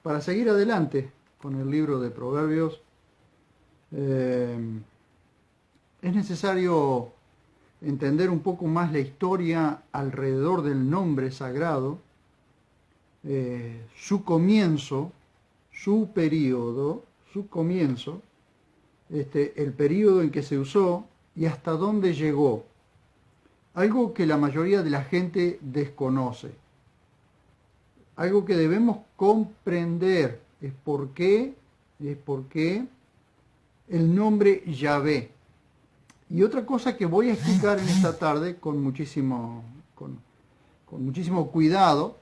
para seguir adelante con el libro de Proverbios, eh, es necesario entender un poco más la historia alrededor del nombre sagrado, su comienzo, su periodo, su comienzo, el periodo en que se usó y hasta dónde llegó. Algo que la mayoría de la gente desconoce. Algo que debemos comprender es por qué el nombre Yahvé. Y otra cosa que voy a explicar en esta tarde con muchísimo cuidado,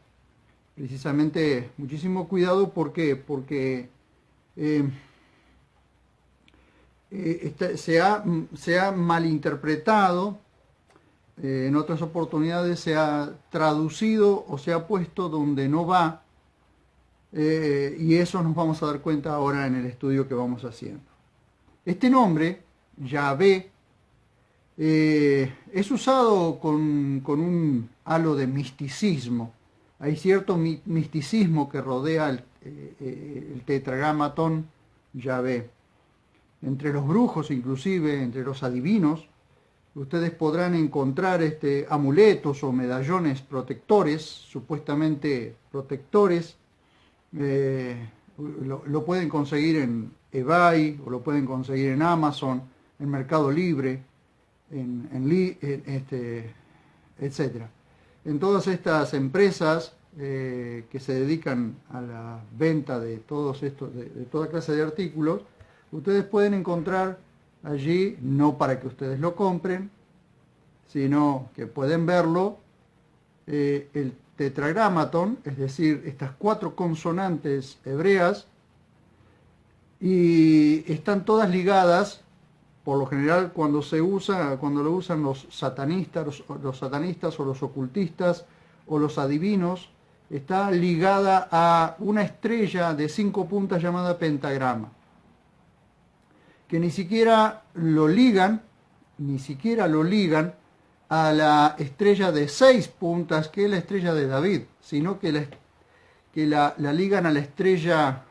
precisamente muchísimo cuidado, ¿por qué? Porque se ha malinterpretado, en otras oportunidades se ha traducido o se ha puesto donde no va, y eso nos vamos a dar cuenta ahora en el estudio que vamos haciendo. Este nombre, Yahvé, es usado con un halo de misticismo. Hay cierto misticismo que rodea el tetragramatón Yahvé. Entre los brujos, inclusive, entre los adivinos, ustedes podrán encontrar amuletos o medallones protectores, supuestamente protectores. Lo pueden conseguir en eBay, o lo pueden conseguir en Amazon, en Mercado Libre, etc. En todas estas empresas que se dedican a la venta de todos estos, de toda clase de artículos, ustedes pueden encontrar allí, no para que ustedes lo compren, sino que pueden verlo, el tetragramatón, es decir, estas 4 consonantes hebreas, y están todas ligadas. Por lo general, cuando lo usan los satanistas o los ocultistas o los adivinos, está ligada a una estrella de 5 puntas llamada pentagrama, que ni siquiera lo ligan a la estrella de 6 puntas, que es la estrella de David, sino que la ligan a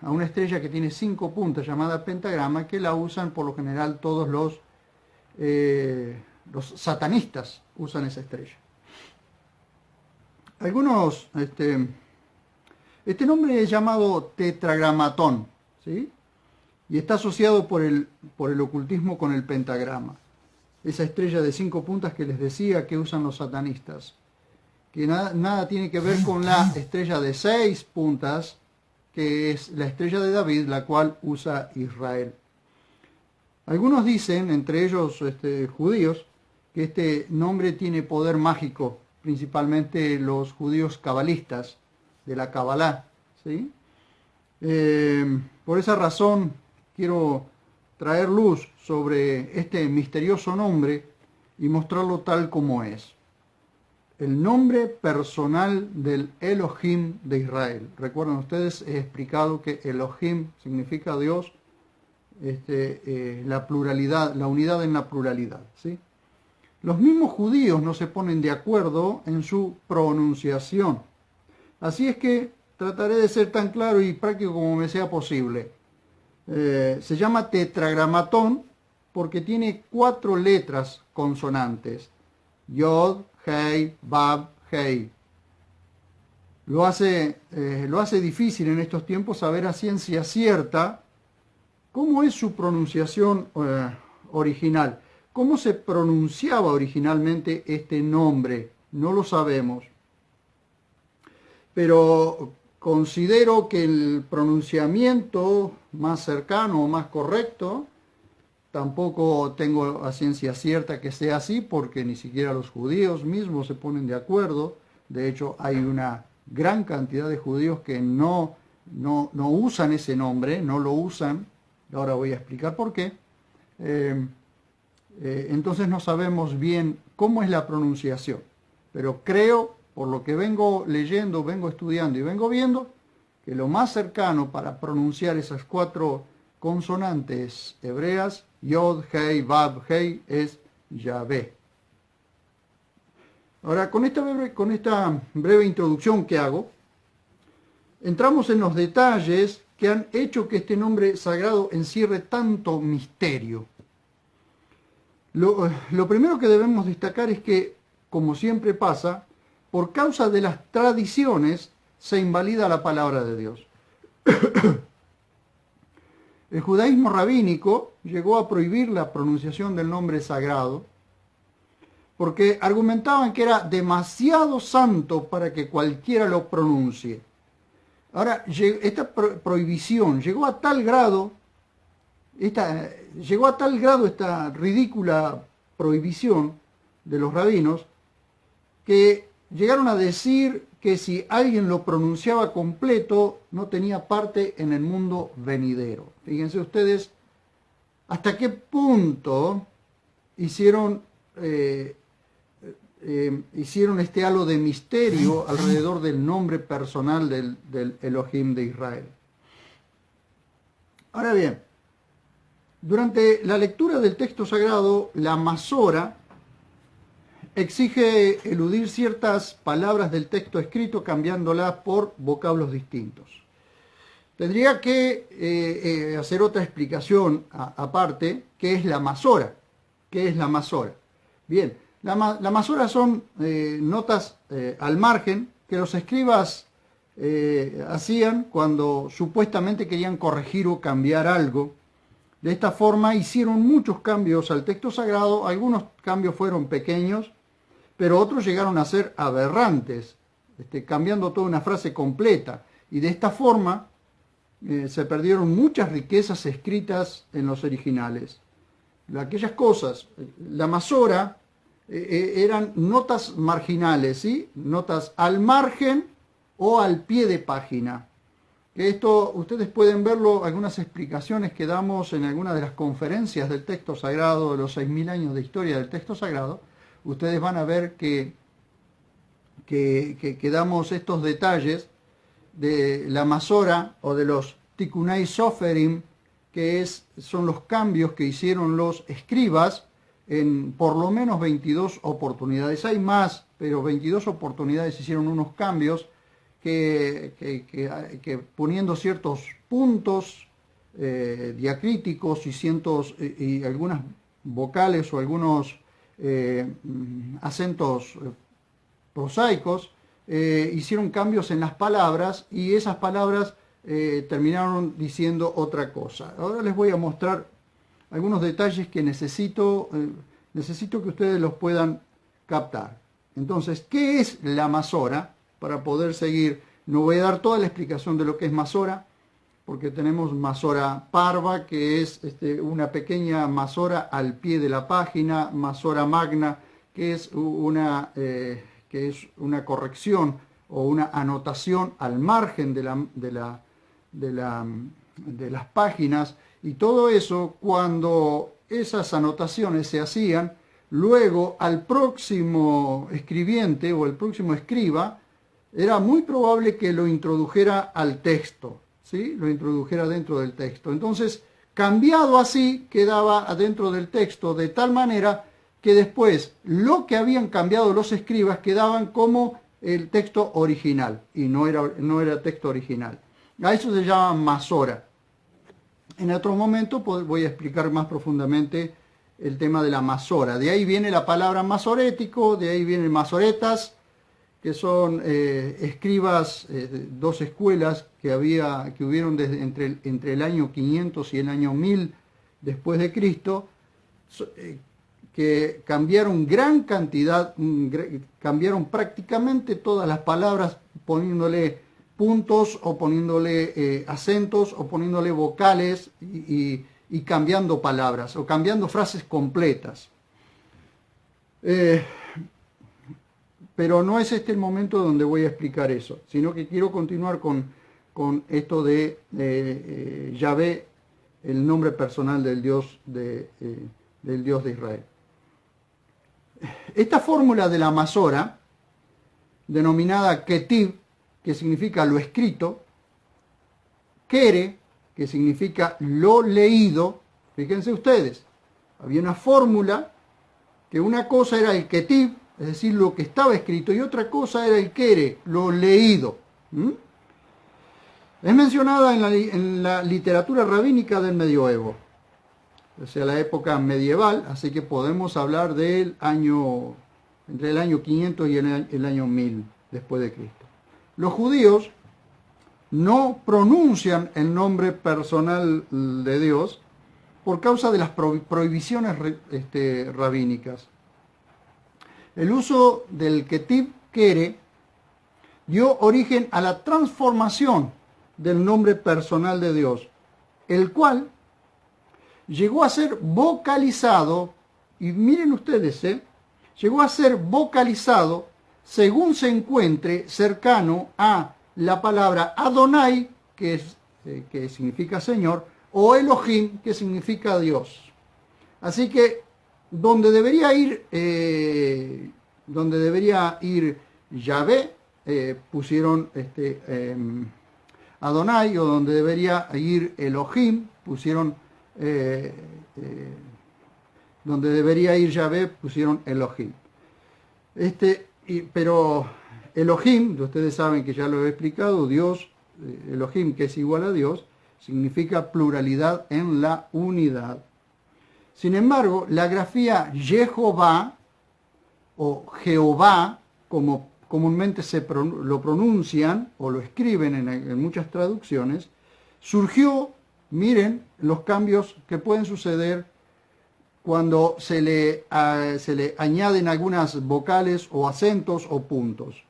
una estrella que tiene 5 puntas llamada pentagrama, que la usan por lo general todos los satanistas usan esa estrella. Algunos, este nombre es llamado tetragramatón, ¿sí? Y está asociado por el ocultismo con el pentagrama, esa estrella de 5 puntas que les decía que usan los satanistas, que nada tiene que ver con la estrella de 6 puntas, que es la estrella de David, la cual usa Israel. Algunos dicen, entre ellos judíos, que este nombre tiene poder mágico, principalmente los judíos cabalistas de la Cabalá, ¿sí? Por esa razón quiero traer luz sobre este misterioso nombre y mostrarlo tal como es. El nombre personal del Elohim de Israel. Recuerden ustedes, he explicado que Elohim significa Dios, la pluralidad, la unidad en la pluralidad, ¿sí? Los mismos judíos no se ponen de acuerdo en su pronunciación. Así es que trataré de ser tan claro y práctico como me sea posible. Se llama tetragramatón porque tiene 4 letras consonantes: Yod, Hei, Bab, Hei. Lo hace difícil en estos tiempos saber a ciencia cierta cómo es su pronunciación original. ¿Cómo se pronunciaba originalmente este nombre? No lo sabemos. Pero considero que el pronunciamiento más cercano o más correcto, tampoco tengo a ciencia cierta que sea así, porque ni siquiera los judíos mismos se ponen de acuerdo. De hecho, hay una gran cantidad de judíos que no usan ese nombre, no lo usan. Ahora voy a explicar por qué. Entonces no sabemos bien cómo es la pronunciación. Pero creo, por lo que vengo leyendo, vengo estudiando y vengo viendo, que lo más cercano para pronunciar esas 4 consonantes hebreas, Yod, Hei, Bab, Hei, es Yahvé. Ahora, con esta breve introducción que hago, entramos en los detalles que han hecho que este nombre sagrado encierre tanto misterio. Lo primero que debemos destacar es que, como siempre pasa, por causa de las tradiciones se invalida la palabra de Dios. El judaísmo rabínico llegó a prohibir la pronunciación del nombre sagrado porque argumentaban que era demasiado santo para que cualquiera lo pronuncie. Ahora, esta prohibición llegó a tal grado, esta ridícula prohibición de los rabinos, que llegaron a decir que si alguien lo pronunciaba completo, no tenía parte en el mundo venidero. Fíjense ustedes hasta qué punto hicieron este halo de misterio alrededor del nombre personal del Elohim de Israel. Ahora bien, durante la lectura del texto sagrado, la Masora exige eludir ciertas palabras del texto escrito cambiándolas por vocablos distintos. Tendría que hacer otra explicación aparte, ¿qué es la Masora? ¿Qué es la Masora? Bien, la Masora son notas al margen que los escribas hacían cuando supuestamente querían corregir o cambiar algo. De esta forma hicieron muchos cambios al texto sagrado, algunos cambios fueron pequeños, pero otros llegaron a ser aberrantes, cambiando toda una frase completa. Y de esta forma se perdieron muchas riquezas escritas en los originales. Aquellas cosas, la Masora, eran notas marginales, ¿sí? Notas al margen o al pie de página. Esto ustedes pueden verlo, algunas explicaciones que damos en algunas de las conferencias del texto sagrado, de los 6.000 años de historia del texto sagrado. Ustedes van a ver que damos estos detalles de la Masora o de los Tikkunei Soferim, que son los cambios que hicieron los escribas en por lo menos 22 oportunidades. Hay más, pero 22 oportunidades hicieron unos cambios que poniendo ciertos puntos diacríticos y algunas vocales o algunos acentos prosaicos, hicieron cambios en las palabras y esas palabras terminaron diciendo otra cosa. Ahora les voy a mostrar algunos detalles que necesito que ustedes los puedan captar. Entonces, ¿qué es la Masora? Para poder seguir, no voy a dar toda la explicación de lo que es Masora, porque tenemos Masora Parva, que es una pequeña Masora al pie de la página, Masora Magna, que es una corrección o una anotación al margen de las páginas, y todo eso, cuando esas anotaciones se hacían, luego al próximo escribiente o el próximo escriba, era muy probable que lo introdujera al texto, ¿sí? Lo introdujera dentro del texto. Entonces, cambiado así, quedaba adentro del texto, de tal manera que después lo que habían cambiado los escribas quedaban como el texto original, y no era texto original. A eso se llama Masora. En otro momento voy a explicar más profundamente el tema de la Masora. De ahí viene la palabra masorético, de ahí vienen masoretas, que son escribas, dos escuelas que hubieron desde entre el año 500 y el año 1000 después de Cristo, que cambiaron gran cantidad, cambiaron prácticamente todas las palabras, poniéndole puntos o poniéndole acentos o poniéndole vocales y cambiando palabras o cambiando frases completas. Pero no es este el momento donde voy a explicar eso, sino que quiero continuar con esto de Yahvé, el nombre personal del Dios de Israel. Esta fórmula de la Masora, denominada Ketiv, que significa lo escrito, Kere, que significa lo leído, fíjense ustedes, había una fórmula que una cosa era el Ketiv, es decir, lo que estaba escrito, y otra cosa era el Kere, lo leído. Es mencionada en la literatura rabínica del medioevo, o sea, la época medieval, así que podemos hablar del año, entre el año 500 y el año 1000 después de Cristo. Los judíos no pronuncian el nombre personal de Dios por causa de las prohibiciones rabínicas. El uso del Ketiv Kere dio origen a la transformación del nombre personal de Dios, el cual llegó a ser vocalizado, y miren ustedes, llegó a ser vocalizado según se encuentre cercano a la palabra Adonai, que significa Señor, o Elohim, que significa Dios. Así que donde debería ir Yahvé, pusieron Adonai, o donde debería ir Elohim, pusieron donde debería ir Yahvé, pusieron Elohim. Pero Elohim, ustedes saben que ya lo he explicado, Dios, Elohim, que es igual a Dios, significa pluralidad en la unidad. Sin embargo, la grafía Jehová o Jehová, como comúnmente lo pronuncian o lo escriben en muchas traducciones, surgió, miren los cambios que pueden suceder cuando se le añaden algunas vocales o acentos o puntos.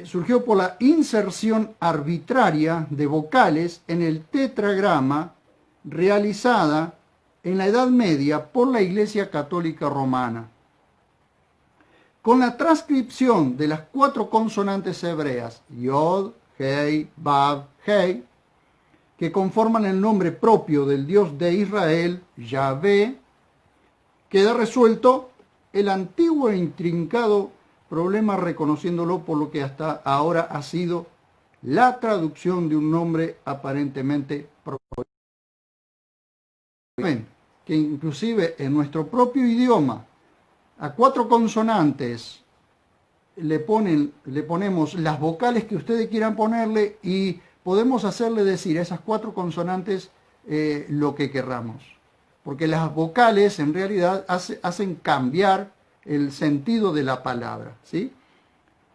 Surgió por la inserción arbitraria de vocales en el tetragrama realizada en la Edad Media por la Iglesia Católica Romana. Con la transcripción de las 4 consonantes hebreas, Yod, Hei, Vav, Hei, que conforman el nombre propio del Dios de Israel, Yahvé, queda resuelto el antiguo e intrincado problema, reconociéndolo por lo que hasta ahora ha sido la traducción de un nombre aparentemente prohibido. Que inclusive en nuestro propio idioma a 4 consonantes le ponemos las vocales que ustedes quieran ponerle y podemos hacerle decir a esas 4 consonantes lo que querramos. Porque las vocales en realidad hacen cambiar el sentido de la palabra, ¿sí?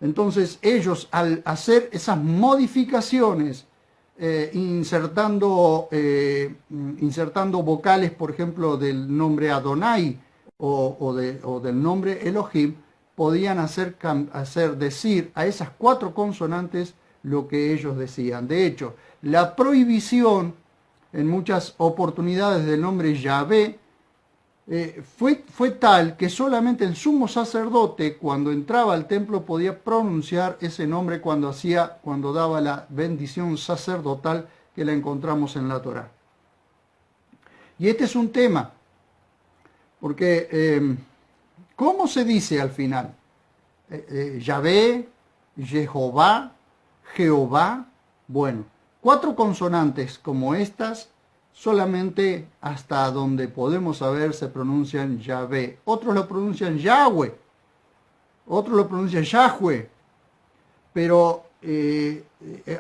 Entonces ellos, al hacer esas modificaciones, insertando vocales, por ejemplo, del nombre Adonai o del nombre Elohim, podían hacer decir a esas 4 consonantes lo que ellos decían. De hecho, la prohibición en muchas oportunidades del nombre Yahvé fue tal que solamente el sumo sacerdote, cuando entraba al templo, podía pronunciar ese nombre cuando daba la bendición sacerdotal, que la encontramos en la Torá. Y este es un tema, porque ¿cómo se dice al final? Yahvé, Jehová, Jehová. Bueno, 4 consonantes como estas, solamente hasta donde podemos saber se pronuncian Yahvé. Otros lo pronuncian Yahweh, otros lo pronuncian Yahweh, pero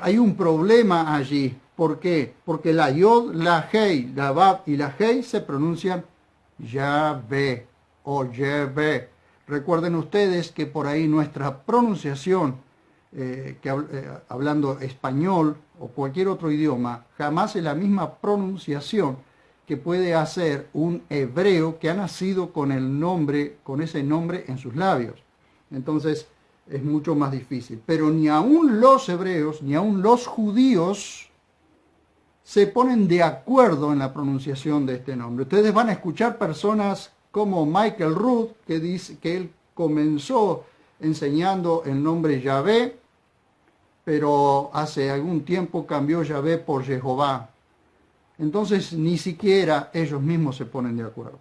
hay un problema allí. ¿Por qué? Porque la Yod, la Hei, la Vav y la Hei se pronuncian Yahvé o Yahvé. Recuerden ustedes que por ahí nuestra pronunciación, hablando español o cualquier otro idioma, jamás es la misma pronunciación que puede hacer un hebreo que ha nacido con ese nombre en sus labios. Entonces es mucho más difícil. Pero ni aún los hebreos, ni aún los judíos se ponen de acuerdo en la pronunciación de este nombre. Ustedes van a escuchar personas como Michael Rood, que dice que él comenzó enseñando el nombre Yahvé, pero hace algún tiempo cambió Yahvé por Jehová. Entonces ni siquiera ellos mismos se ponen de acuerdo.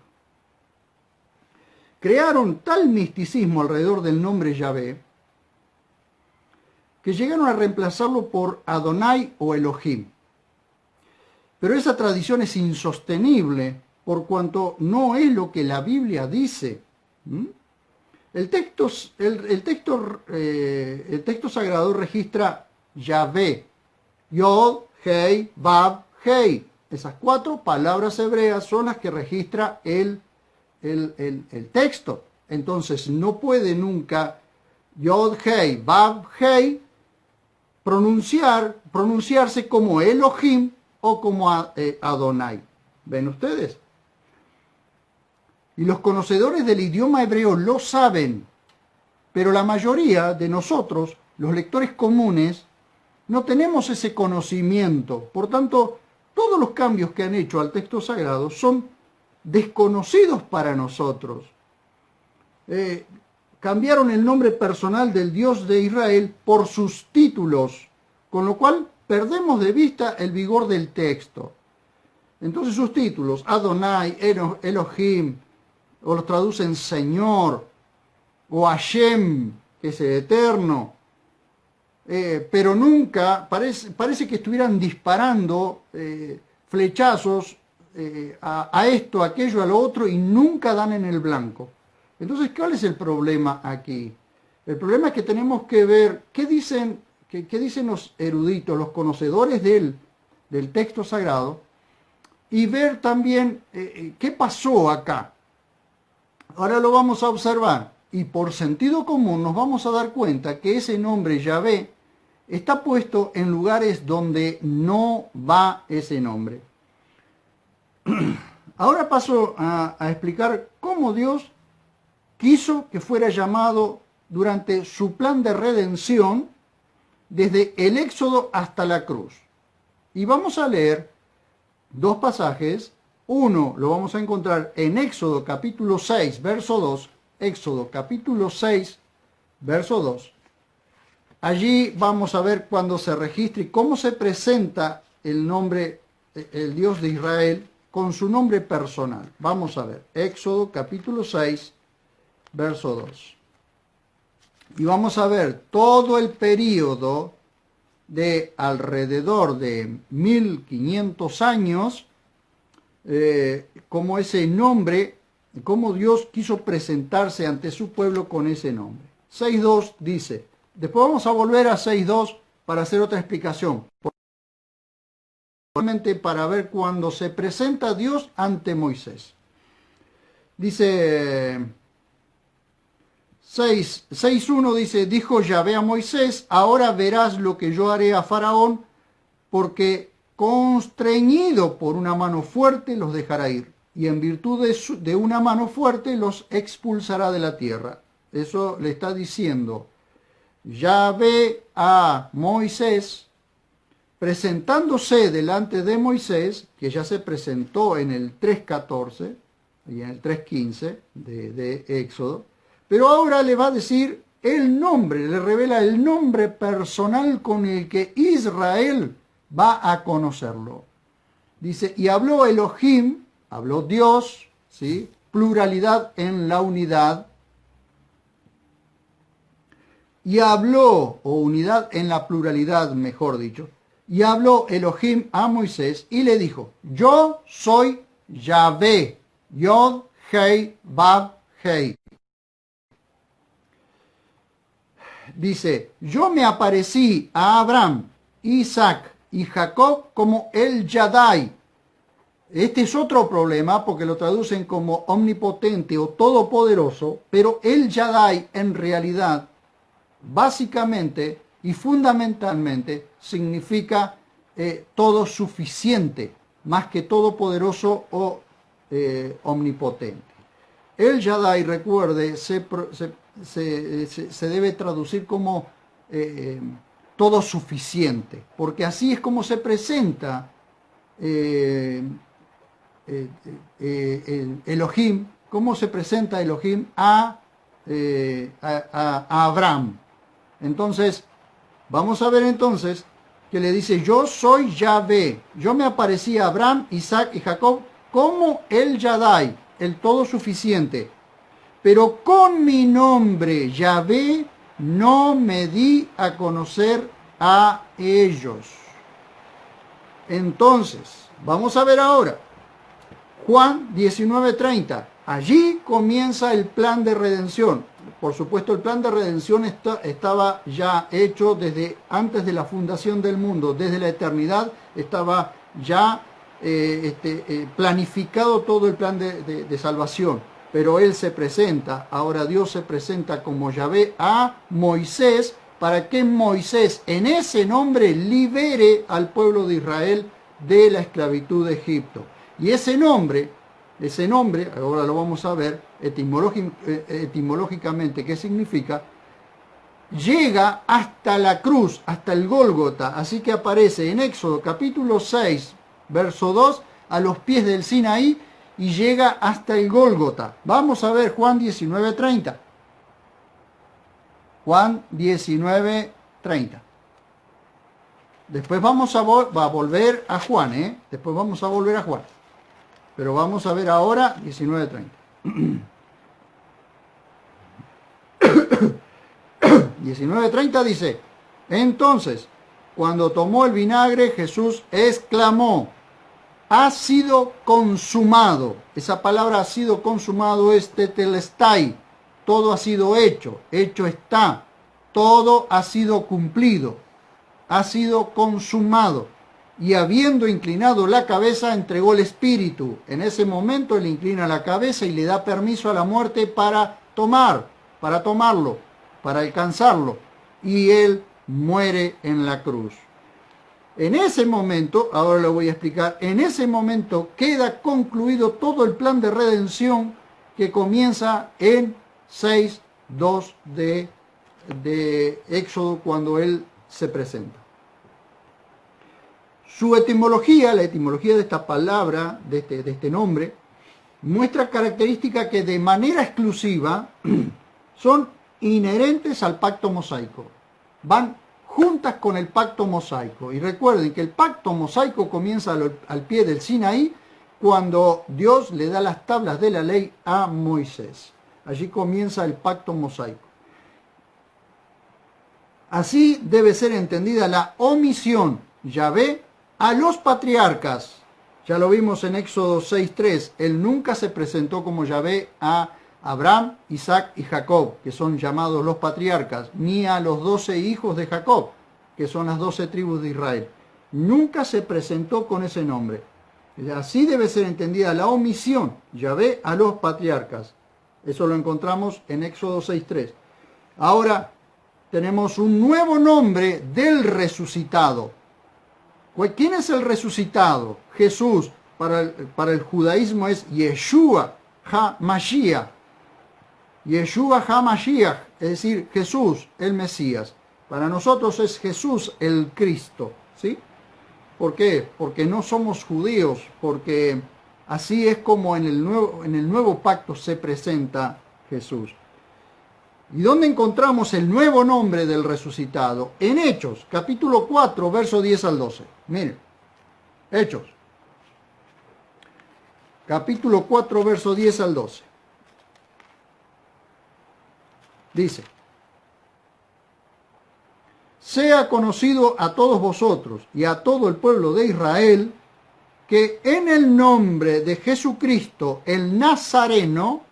Crearon tal misticismo alrededor del nombre Yahvé que llegaron a reemplazarlo por Adonai o Elohim. Pero esa tradición es insostenible por cuanto no es lo que la Biblia dice. El texto sagrado registra Yahvé Yod, Hei, Vav, Hei. Esas 4 palabras hebreas son las que registra el texto. Entonces no puede nunca Yod, Hei, Vav, Hei pronunciarse como Elohim o como Adonai. ¿Ven ustedes? Y los conocedores del idioma hebreo lo saben, pero la mayoría de nosotros, los lectores comunes, no tenemos ese conocimiento. Por tanto, todos los cambios que han hecho al texto sagrado son desconocidos para nosotros. Cambiaron el nombre personal del Dios de Israel por sus títulos, con lo cual perdemos de vista el vigor del texto. Entonces sus títulos, Adonai, Elohim, o los traducen Señor, o Hashem, que es el Eterno, pero nunca, parece que estuvieran disparando flechazos a esto, a aquello, a lo otro, y nunca dan en el blanco. Entonces, ¿cuál es el problema aquí? El problema es que tenemos que ver qué dicen los eruditos, los conocedores del texto sagrado, y ver también qué pasó acá. Ahora lo vamos a observar, y por sentido común nos vamos a dar cuenta que ese nombre Yahvé está puesto en lugares donde no va ese nombre. Ahora paso a explicar cómo Dios quiso que fuera llamado durante su plan de redención desde el Éxodo hasta la cruz. Y vamos a leer 2 pasajes. Uno lo vamos a encontrar en Éxodo capítulo 6, verso 2. Éxodo capítulo 6, verso 2. Allí vamos a ver cuando se registra y cómo se presenta el nombre, el Dios de Israel, con su nombre personal. Vamos a ver, Éxodo capítulo 6, verso 2. Y vamos a ver todo el período de alrededor de 1500 años, como ese nombre, cómo Dios quiso presentarse ante su pueblo con ese nombre. 6.2 dice, después vamos a volver a 6.2 para hacer otra explicación, para ver cuando se presenta Dios ante Moisés. Dice 6.1 dice, dijo Yahvé a Moisés, ahora verás lo que yo haré a Faraón, porque constreñido por una mano fuerte los dejará ir, y en virtud de una mano fuerte los expulsará de la tierra. Eso le está diciendo Yahvé a Moisés, presentándose delante de Moisés, que ya se presentó en el 3.14 y en el 3.15 de Éxodo, pero ahora le va a decir el nombre, le revela el nombre personal con el que Israel va a conocerlo. Dice, y habló Elohim, habló Dios, ¿sí? Pluralidad en la unidad, y habló, o unidad en la pluralidad, mejor dicho, y habló Elohim a Moisés y le dijo, yo soy Yahvé, Yod, Hei, Vav, Hei. Dice, yo me aparecí a Abraham, Isaac y Jacob como el Yadai. Este es otro problema porque lo traducen como omnipotente o todopoderoso, pero el Yadai en realidad, básicamente y fundamentalmente, significa todo suficiente, más que todopoderoso o omnipotente. El Yadai, recuerde, se debe traducir como todo suficiente, porque así es como se presenta Elohim, cómo se presenta Elohim a Abraham. Entonces, vamos a ver entonces que le dice, yo soy Yahvé, yo me aparecí a Abraham, Isaac y Jacob como el Yadai, el todo suficiente. Pero con mi nombre, Yahvé, no me di a conocer a ellos. Entonces, vamos a ver ahora, Juan 19:30. Allí comienza el plan de redención. por supuesto, el plan de redención estaba ya hecho desde antes de la fundación del mundo, desde la eternidad estaba ya planificado todo el plan de salvación. Pero Él se presenta, ahora Dios se presenta como Yahvé a Moisés, para que Moisés en ese nombre libere al pueblo de Israel de la esclavitud de Egipto. Y ese nombre, ahora lo vamos a ver etimológicamente qué significa, llega hasta la cruz, hasta el Gólgota, así que aparece en Éxodo capítulo 6, verso 2, a los pies del Sinaí, y llega hasta el Gólgota. Vamos a ver Juan 19:30. Juan 19:30. Después vamos a volver a Juan, Después vamos a volver a Juan. Pero vamos a ver ahora 19:30. 19:30 dice: entonces, cuando tomó el vinagre, Jesús exclamó: ha sido consumado. Esa palabra ha sido consumado es tetelestai. Todo ha sido hecho, hecho está. Todo ha sido cumplido, ha sido consumado. Y habiendo inclinado la cabeza, entregó el espíritu. En ese momento él inclina la cabeza y le da permiso a la muerte para tomarlo, para alcanzarlo. Y él muere en la cruz. En ese momento, ahora lo voy a explicar, en ese momento queda concluido todo el plan de redención que comienza en 6:2 de Éxodo, cuando él se presenta. Su etimología, la etimología de esta palabra, de este nombre, muestra características que de manera exclusiva son inherentes al pacto mosaico. Van juntas con el pacto mosaico. Y recuerden que el pacto mosaico comienza al pie del Sinaí, cuando Dios le da las tablas de la ley a Moisés. Allí comienza el pacto mosaico. Así debe ser entendida la omisión Yahvé a los patriarcas. Ya lo vimos en Éxodo 6:3. Él nunca se presentó como Yahvé a Abraham, Isaac y Jacob, que son llamados los patriarcas, ni a los 12 hijos de Jacob, que son las 12 tribus de Israel. Nunca se presentó con ese nombre. Así debe ser entendida la omisión Yahvé a los patriarcas. Eso lo encontramos en Éxodo 6:3. Ahora tenemos un nuevo nombre del resucitado. ¿Quién es el resucitado? Jesús. Para el judaísmo es Yeshua HaMashiach. Yeshua HaMashiach, es decir, Jesús, el Mesías. Para nosotros es Jesús el Cristo, ¿sí? ¿Por qué? Porque no somos judíos, porque así es como en el nuevo pacto se presenta Jesús. ¿Y dónde encontramos el nuevo nombre del resucitado? En Hechos, capítulo 4, verso 10 al 12. Miren, Hechos, capítulo 4, verso 10 al 12. Dice: sea conocido a todos vosotros y a todo el pueblo de Israel que en el nombre de Jesucristo el Nazareno,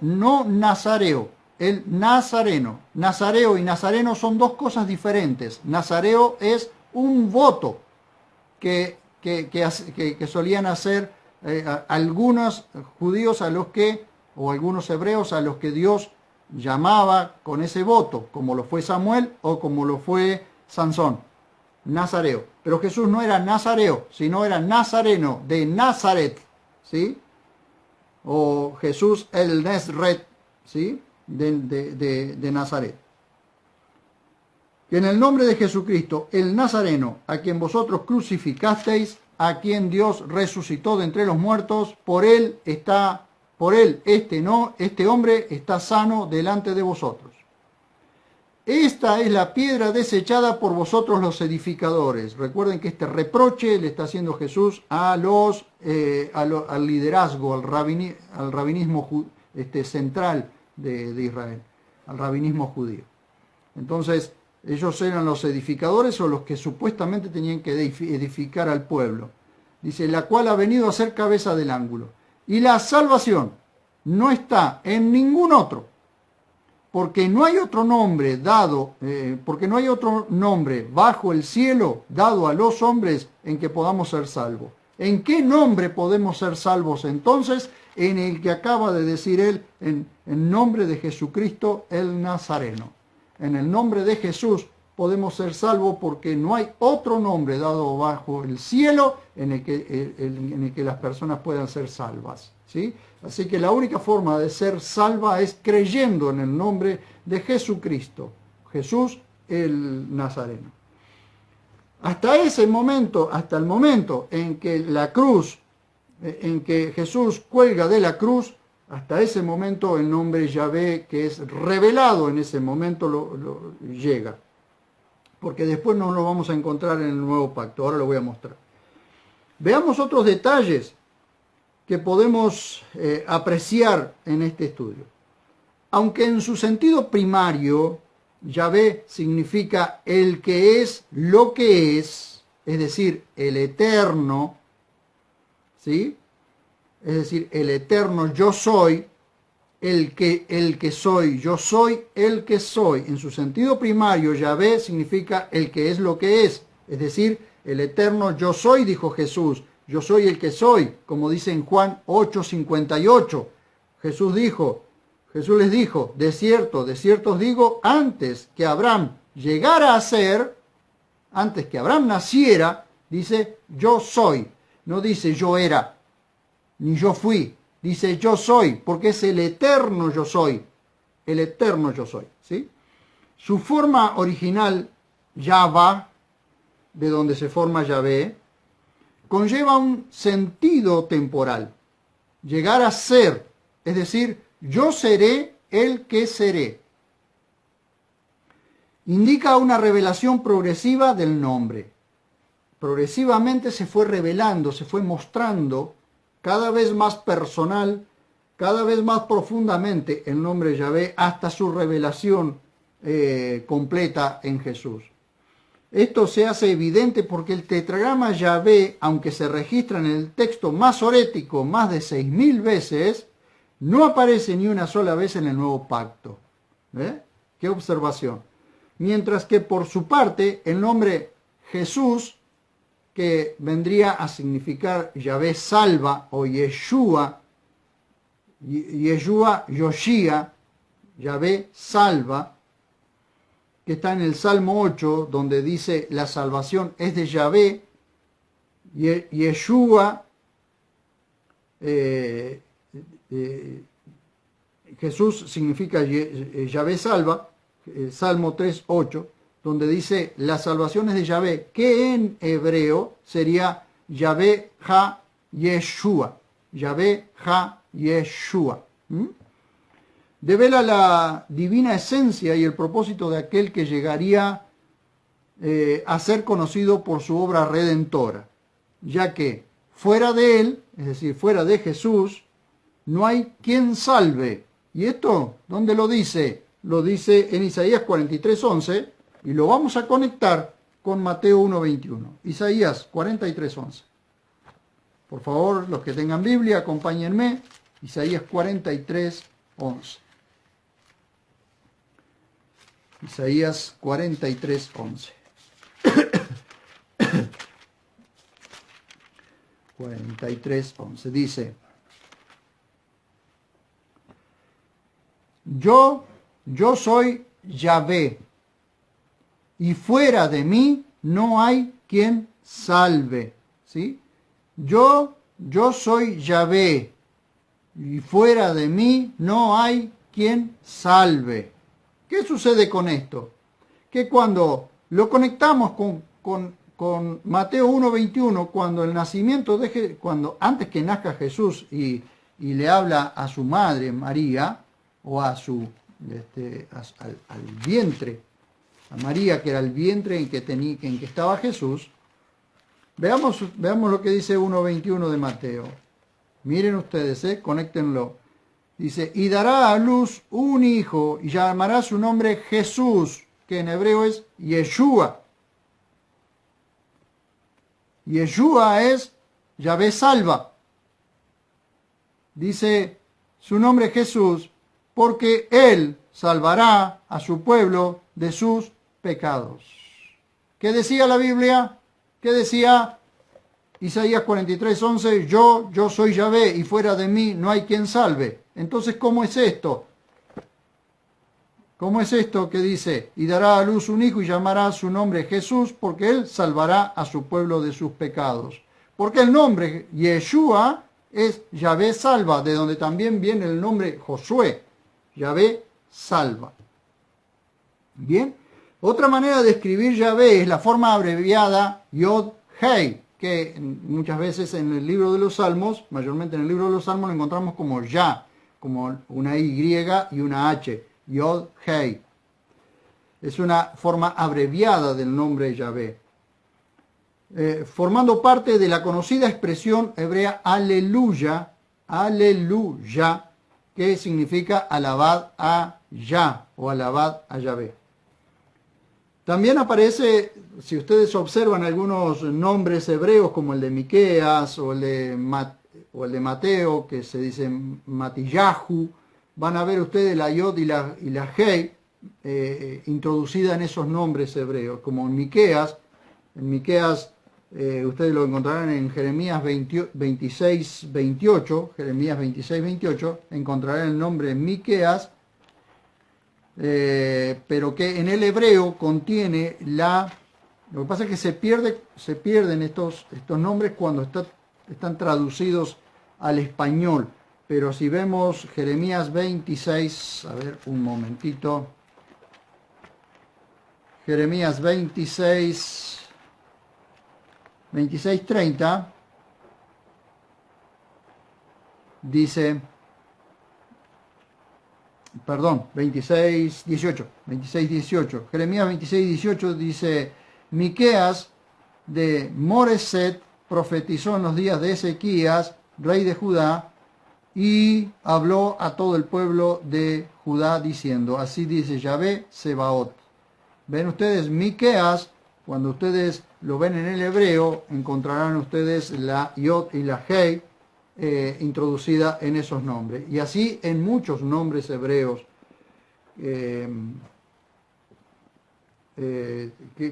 no Nazareo, el Nazareno. Nazareo y Nazareno son dos cosas diferentes. Nazareo es un voto que solían hacer algunos judíos o algunos hebreos a los que Dios llamaba con ese voto, como lo fue Samuel o como lo fue Sansón. Nazareo. Pero Jesús no era nazareo, sino era nazareno, de Nazaret, ¿sí? O Jesús el Nesret, ¿sí? De Nazaret. Que en el nombre de Jesucristo, el Nazareno, a quien vosotros crucificasteis, a quien Dios resucitó de entre los muertos, por él este hombre está sano delante de vosotros. Esta es la piedra desechada por vosotros los edificadores. Recuerden que este reproche le está haciendo Jesús al liderazgo, al rabinismo central de Israel, al rabinismo judío. Entonces, ellos eran los edificadores o los que supuestamente tenían que edificar al pueblo. Dice, la cual ha venido a ser cabeza del ángulo. Y la salvación no está en ningún otro, porque no hay otro nombre dado, porque no hay otro nombre bajo el cielo dado a los hombres en que podamos ser salvos. ¿En qué nombre podemos ser salvos entonces? En el que acaba de decir él, en nombre de Jesucristo el Nazareno. En el nombre de Jesús podemos ser salvos porque no hay otro nombre dado bajo el cielo en el que las personas puedan ser salvas, ¿sí? Así que la única forma de ser salva es creyendo en el nombre de Jesucristo, Jesús el Nazareno. Hasta ese momento, hasta el momento en que la cruz, en que Jesús cuelga de la cruz, hasta ese momento el nombre Yahvé, que es revelado en ese momento, llega. Porque después no lo vamos a encontrar en el nuevo pacto. Ahora lo voy a mostrar. Veamos otros detalles que podemos apreciar en este estudio. Aunque en su sentido primario, Yahvé significa el que es lo que es decir, el eterno, ¿sí? Es decir, el eterno yo soy, el que soy, yo soy el que soy. En su sentido primario, Yahvé significa el que es lo que es decir, el eterno yo soy, dijo Jesús, yo soy el que soy, como dice en Juan 8:58. Jesús les dijo, de cierto os digo, antes que Abraham llegara a ser, antes que Abraham naciera, dice yo soy, no dice yo era, ni yo fui, dice yo soy, porque es el eterno yo soy, ¿sí? Su forma original, Yahva, de donde se forma Yahvé, conlleva un sentido temporal, llegar a ser, es decir, yo seré el que seré. Indica una revelación progresiva del nombre. Progresivamente se fue revelando, se fue mostrando cada vez más personal, cada vez más profundamente el nombre Yahvé hasta su revelación completa en Jesús. Esto se hace evidente porque el tetragrama Yahvé, aunque se registra en el texto masorético más de 6.000 veces, no aparece ni una sola vez en el nuevo pacto. ¿Qué observación? Mientras que por su parte el nombre Jesús, que vendría a significar Yahvé salva o Yeshua, Yoshia, Yahvé salva, que está en el Salmo 8, donde dice la salvación es de Yahvé, Yeshua, Jesús significa Yahvé salva, Salmo 3:8, donde dice la salvación es de Yahvé, que en hebreo sería Yahvé ha Yeshua, Yahvé ha Yeshua. Devela la divina esencia y el propósito de aquel que llegaría a ser conocido por su obra redentora, ya que fuera de él, es decir, fuera de Jesús, no hay quien salve. ¿Y esto dónde lo dice? Lo dice en Isaías 43:11 y lo vamos a conectar con Mateo 1:21. Isaías 43:11. Por favor, los que tengan Biblia, acompáñenme. Isaías 43:11. Isaías 43:11. 43:11 dice: Yo soy Yahvé, y fuera de mí no hay quien salve. ¿Sí? Yo soy Yahvé, y fuera de mí no hay quien salve. ¿Qué sucede con esto? Que cuando lo conectamos con Mateo 1:21, cuando el nacimiento cuando antes que nazca Jesús y le habla a su madre María, o a su al vientre, a María, que era el vientre en que estaba Jesús, veamos lo que dice 1:21 de Mateo. Miren ustedes, conéctenlo. Dice, y dará a luz un hijo, y llamará su nombre Jesús, que en hebreo es Yeshua. Yeshua es Yahvé salva. Dice su nombre Jesús, porque Él salvará a su pueblo de sus pecados. ¿Qué decía la Biblia? ¿Qué decía Isaías 43:11? Yo soy Yahvé y fuera de mí no hay quien salve. Entonces, ¿cómo es esto? ¿Cómo es esto que dice? Y dará a luz un hijo y llamará su nombre Jesús, porque Él salvará a su pueblo de sus pecados. Porque el nombre Yeshua es Yahvé salva, de donde también viene el nombre Josué. Yahvé salva. Bien. Otra manera de escribir Yahvé es la forma abreviada Yod-Hei, que muchas veces en el libro de los Salmos, mayormente en el libro de los Salmos, lo encontramos como Ya, como una Y y una H. Yod-Hei. Es una forma abreviada del nombre Yahvé. Formando parte de la conocida expresión hebrea aleluya, aleluya, que significa alabad a Yah o alabad a Yahvé. También aparece, si ustedes observan algunos nombres hebreos como el de Miqueas o el de Mateo, que se dice Matillahu, van a ver ustedes la Yod y la Hei introducida en esos nombres hebreos, como en Miqueas. En Miqueas ustedes lo encontrarán en Jeremías 26:28, Jeremías 26:28, encontrarán el nombre Miqueas, pero que en el hebreo contiene lo que pasa es que se pierden estos nombres cuando están traducidos al español. Pero si vemos Jeremías 26, a ver un momentito, Jeremías 26:30, dice, perdón, 26:18, Jeremías 26:18 dice, Miqueas de Moreset profetizó en los días de Ezequías, rey de Judá, y habló a todo el pueblo de Judá diciendo, así dice Yahvé Sebaot. Ven ustedes Miqueas, cuando ustedes lo ven en el hebreo, encontrarán ustedes la Yod y la Hei introducida en esos nombres. Y así en muchos nombres hebreos que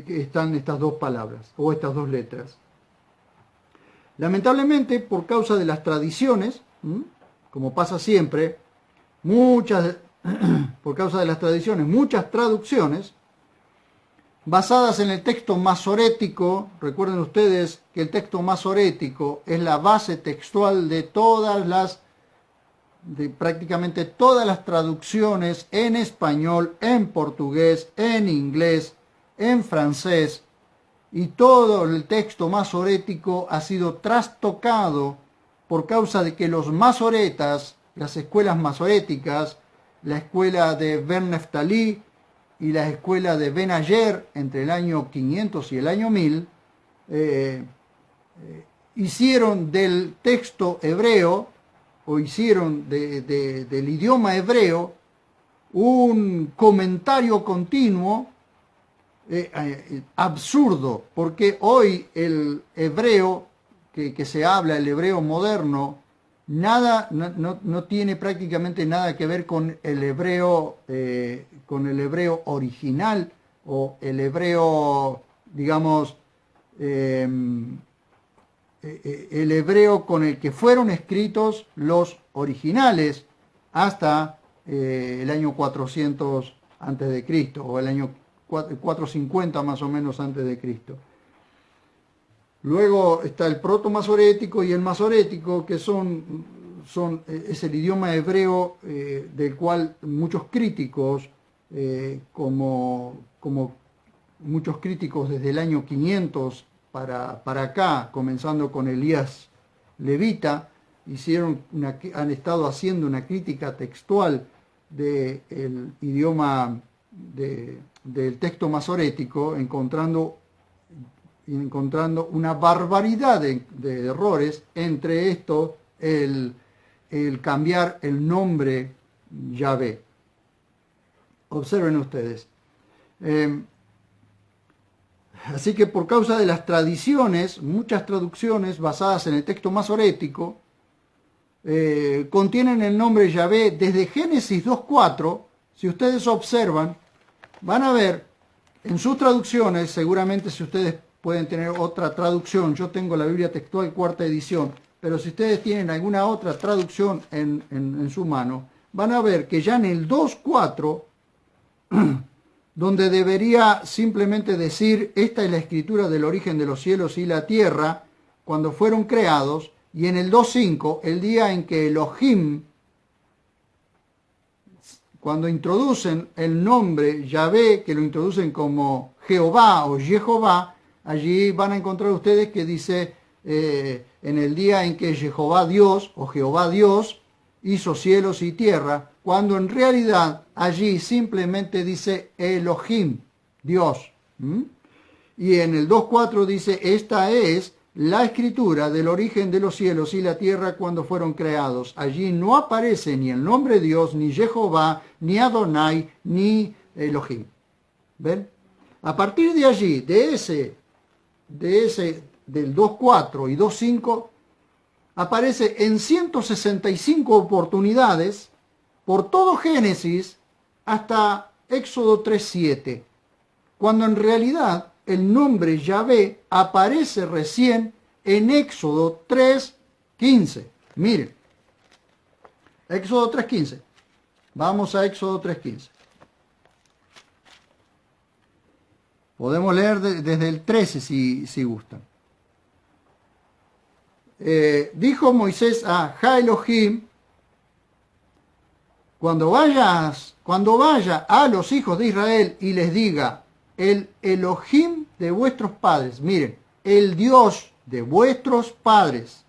están estas dos palabras o estas dos letras. Lamentablemente, por causa de las tradiciones, como pasa siempre, por causa de las tradiciones, muchas traducciones basadas en el texto masorético. Recuerden ustedes que el texto masorético es la base textual de prácticamente todas las traducciones en español, en portugués, en inglés, en francés, y todo el texto masorético ha sido trastocado por causa de que los masoretas, las escuelas masoréticas, la escuela de Ben Neftali y la escuela de Ben Ayer entre el año 500 y el año 1000, hicieron del texto hebreo, o hicieron del idioma hebreo, un comentario continuo absurdo, porque hoy el hebreo que se habla, el hebreo moderno, no tiene prácticamente nada que ver con el hebreo original, o el hebreo, digamos, el hebreo con el que fueron escritos los originales hasta el año 400 antes de Cristo, o el año 450 más o menos antes de Cristo. Luego está el proto-masorético y el masorético, que es el idioma hebreo del cual muchos críticos, como muchos críticos desde el año 500 para acá, comenzando con Elías Levita, han estado haciendo una crítica textual del idioma del texto masorético, encontrando una barbaridad de errores, entre esto el cambiar el nombre Yahvé. Observen ustedes. Así que por causa de las tradiciones, muchas traducciones basadas en el texto masorético contienen el nombre Yahvé. Desde Génesis 2.4, si ustedes observan, van a ver en sus traducciones, seguramente si ustedes pueden tener otra traducción, yo tengo la Biblia textual cuarta edición, pero si ustedes tienen alguna otra traducción en su mano, van a ver que ya en el 2.4, donde debería simplemente decir, esta es la escritura del origen de los cielos y la tierra, cuando fueron creados, y en el 2.5, el día en que Elohim, cuando introducen el nombre Yahvé, que lo introducen como Jehová o Jehová, allí van a encontrar ustedes que dice, en el día en que Jehová Dios o Jehová Dios hizo cielos y tierra, cuando en realidad allí simplemente dice Elohim, Dios. Y en el 2.4 dice, esta es la escritura del origen de los cielos y la tierra cuando fueron creados. Allí no aparece ni el nombre Dios, ni Jehová, ni Adonai, ni Elohim. ¿Ven? A partir de allí, del 2.4 y 2.5, aparece en 165 oportunidades por todo Génesis hasta Éxodo 3.7, cuando en realidad el nombre Yahvé aparece recién en Éxodo 3.15. Miren, Éxodo 3.15. Vamos a Éxodo 3.15. Podemos leer desde el 13 si gustan. Dijo Moisés a Ja Elohim, cuando vaya a los hijos de Israel y les diga, el Elohim de vuestros padres, miren, el Dios de vuestros padres,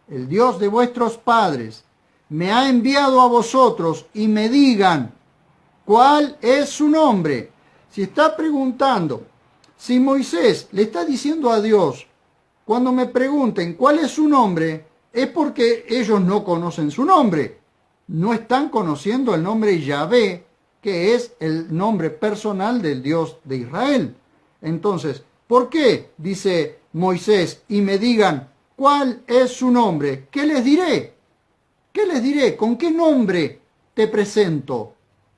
el Dios de vuestros padres, me ha enviado a vosotros y me digan, ¿cuál es su nombre? Si está preguntando, si Moisés le está diciendo a Dios, cuando me pregunten cuál es su nombre, es porque ellos no conocen su nombre. No están conociendo el nombre Yahvé, que es el nombre personal del Dios de Israel. Entonces, ¿por qué dice Moisés y me digan cuál es su nombre? ¿Qué les diré? ¿Qué les diré? ¿Con qué nombre te presento?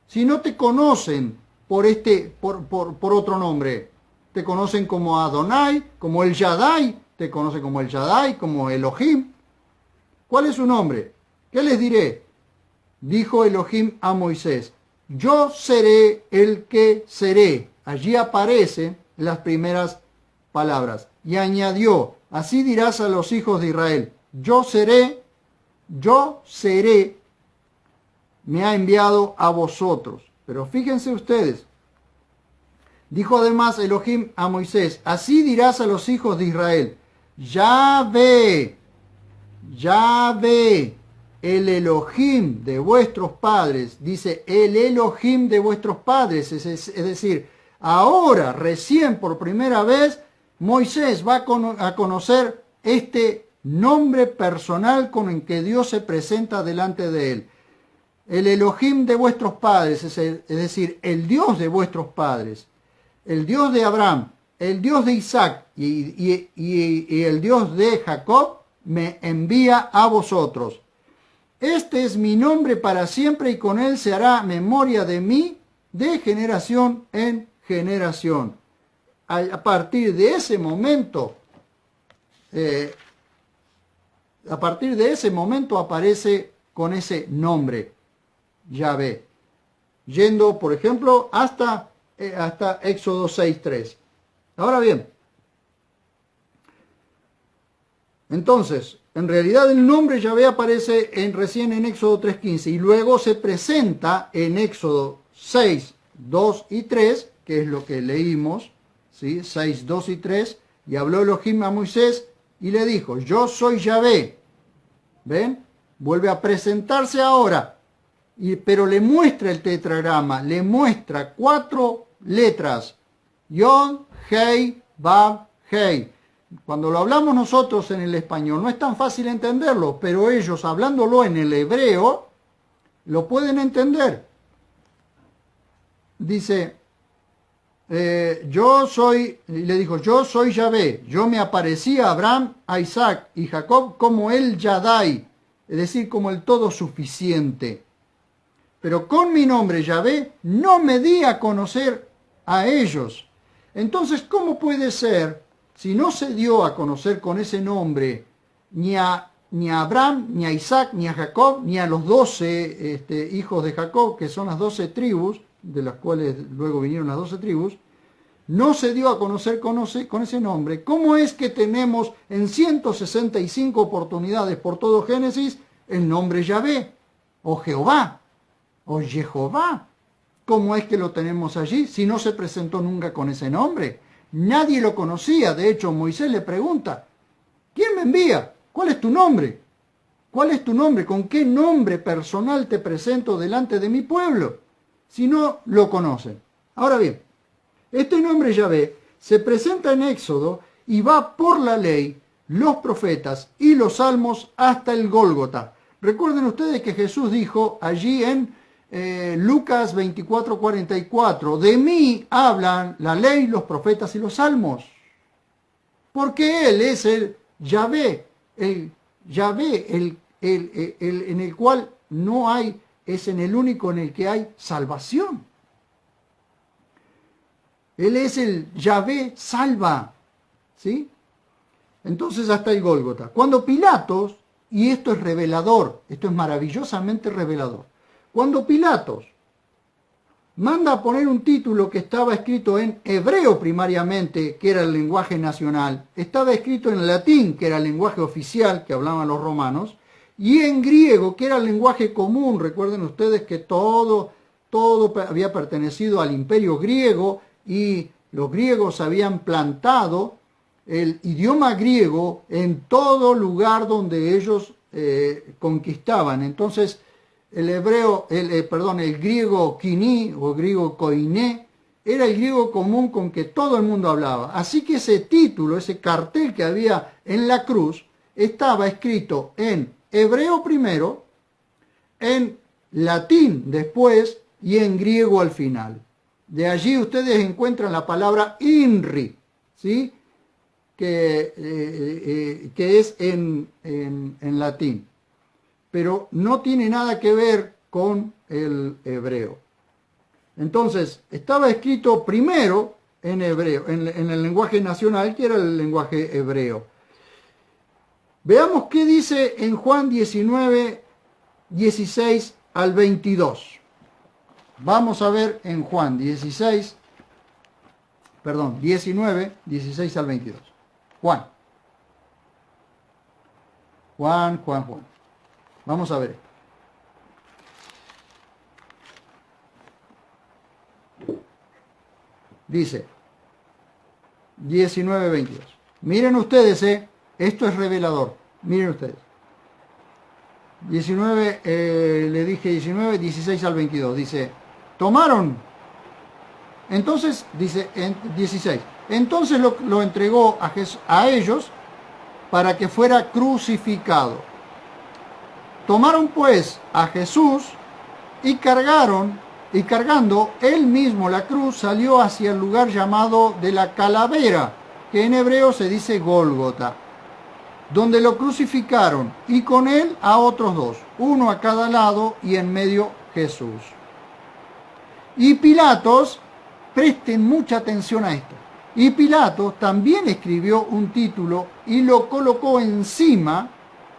Si no te conocen por otro nombre, te conocen como Adonai, como el Shaddai, te conocen como el Shaddai, como Elohim. ¿Cuál es su nombre? ¿Qué les diré? Dijo Elohim a Moisés, yo seré el que seré. Allí aparecen las primeras palabras. Y añadió, así dirás a los hijos de Israel, yo seré, me ha enviado a vosotros. Pero fíjense ustedes, dijo además Elohim a Moisés, así dirás a los hijos de Israel, Yahvé, el Elohim de vuestros padres, dice el Elohim de vuestros padres, es decir, ahora, recién por primera vez, Moisés va a conocer este nombre personal con el que Dios se presenta delante de él. El Elohim de vuestros padres, es decir, el Dios de vuestros padres, el Dios de Abraham, el Dios de Isaac y el Dios de Jacob, me envía a vosotros. Este es mi nombre para siempre y con él se hará memoria de mí de generación en generación. A partir de ese momento, aparece con ese nombre, Yahvé. Yendo, por ejemplo, hasta Éxodo 6.3. Ahora bien, entonces, en realidad el nombre Yahvé aparece recién en Éxodo 3.15 y luego se presenta en Éxodo 6.2 y 3, que es lo que leímos, ¿sí? 6.2 y 3, y habló Elohim a Moisés y le dijo, yo soy Yahvé. ¿Ven? Vuelve a presentarse ahora, pero le muestra el tetragrama, le muestra 4 letras, Yod, Hei, Vav, Hei. Cuando lo hablamos nosotros en el español no es tan fácil entenderlo, pero ellos hablándolo en el hebreo lo pueden entender. Dice, le dijo, yo soy Yahvé, yo me aparecí a Abraham, a Isaac y Jacob como el Shaddai, es decir, como el todo suficiente. Pero con mi nombre, Yahvé, no me di a conocer a ellos. Entonces, ¿cómo puede ser, si no se dio a conocer con ese nombre ni a Abraham, ni a Isaac, ni a Jacob, ni a los 12 hijos de Jacob, que son las 12 tribus, de las cuales luego vinieron las 12 tribus, no se dio a conocer con ese nombre? ¿Cómo es que tenemos en 165 oportunidades por todo Génesis el nombre Yahvé, o Jehová, o Jehová? ¿Cómo es que lo tenemos allí si no se presentó nunca con ese nombre? Nadie lo conocía. De hecho, Moisés le pregunta, ¿quién me envía? ¿Cuál es tu nombre? ¿Cuál es tu nombre? ¿Con qué nombre personal te presento delante de mi pueblo? Si no lo conocen. Ahora bien, este nombre Yahvé se presenta en Éxodo y va por la ley, los profetas y los salmos hasta el Gólgota. Recuerden ustedes que Jesús dijo allí en Lucas 24:44, de mí hablan la ley, los profetas y los salmos. Porque Él es el Yahvé, en el cual no hay, es en el único en el que hay salvación. Él es el Yahvé salva, ¿sí? Entonces hasta el Gólgota. Cuando Pilatos, y esto es revelador, esto es maravillosamente revelador, cuando Pilatos manda a poner un título que estaba escrito en hebreo primariamente, que era el lenguaje nacional, estaba escrito en latín, que era el lenguaje oficial que hablaban los romanos, y en griego, que era el lenguaje común. Recuerden ustedes que todo había pertenecido al imperio griego, y los griegos habían plantado el idioma griego en todo lugar donde ellos conquistaban. Entonces, el griego quiní o griego koiné era el griego común con que todo el mundo hablaba. Así que ese título, ese cartel que había en la cruz, estaba escrito en hebreo primero, en latín después y en griego al final. De allí ustedes encuentran la palabra INRI, ¿sí? que es en latín, pero no tiene nada que ver con el hebreo. Entonces, estaba escrito primero en hebreo, en el lenguaje nacional, que era el lenguaje hebreo. Veamos qué dice en Juan 19, 16 al 22. Vamos a ver en Juan 19, 16 al 22. Juan. Vamos a ver. Dice 19, 22. Miren ustedes, esto es revelador. Miren ustedes. 19, le dije 19, 16 al 22. Dice, tomaron. Entonces, dice en 16. Entonces lo entregó a ellos para que fuera crucificado. Tomaron pues a Jesús y cargando él mismo la cruz, salió hacia el lugar llamado de la calavera, que en hebreo se dice Gólgota, donde lo crucificaron, y con él a otros dos, uno a cada lado, y en medio Jesús. Y Pilatos, presten mucha atención a esto, y Pilatos también escribió un título y lo colocó encima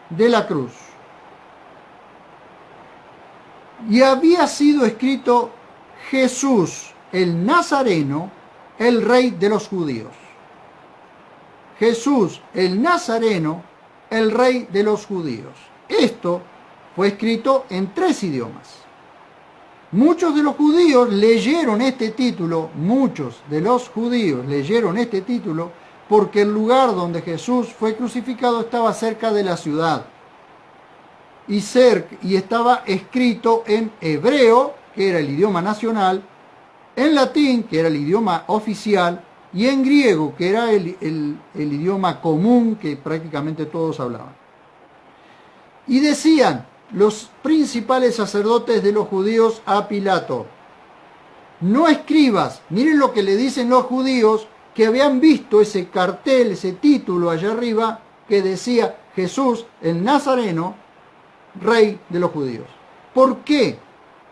de la cruz. Y había sido escrito Jesús el Nazareno, el Rey de los Judíos. Jesús el Nazareno, el Rey de los Judíos. Esto fue escrito en 3 idiomas. Muchos de los judíos leyeron este título, porque el lugar donde Jesús fue crucificado estaba cerca de la ciudad. Y estaba escrito en hebreo, que era el idioma nacional, en latín, que era el idioma oficial, y en griego, que era el idioma común que prácticamente todos hablaban. Y decían los principales sacerdotes de los judíos a Pilato, no escribas. Miren lo que le dicen los judíos que habían visto ese cartel, ese título allá arriba, que decía Jesús el Nazareno, Rey de los Judíos. ¿Por qué?